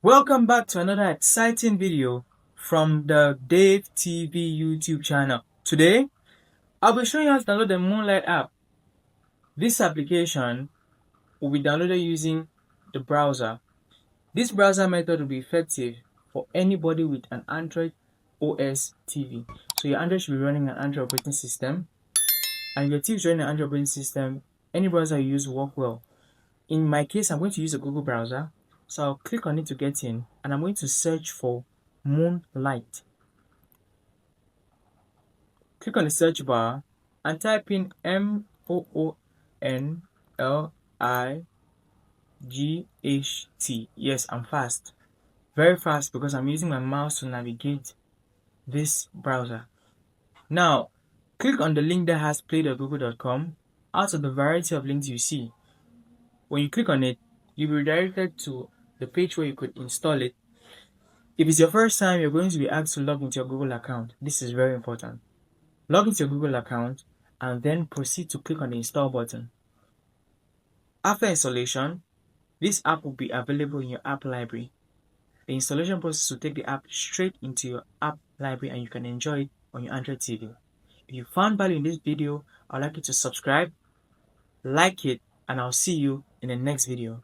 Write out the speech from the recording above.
Welcome back to another exciting video from the Dave TV YouTube channel. Today, I'll be showing you how to download the Moonlight app. This application will be downloaded using the browser. This browser method will be effective for anybody with an Android OS TV. So your Android should be running an Android operating system, and if your TV is running an Android operating system, any browser you use will work well. In my case, I'm going to use a Google browser. So I'll click on it to get in, and I'm going to search for Moonlight. Click on the search bar and type in Moonlight. Yes, I'm fast. Very fast because I'm using my mouse to navigate this browser. Now, click on the link that has play.google.com out of the variety of links you see. When you click on it, you'll be redirected to the page where you could install it. If it's your first time, you're going to be asked to log into your Google account. This is very important. Log into your Google account and then proceed to click on the install button. After installation, this app will be available in your app library. The installation process will take the app straight into your app library and you can enjoy it on your Android TV. If you found value in this video, I'd like you to subscribe, like it, and I'll see you in the next video.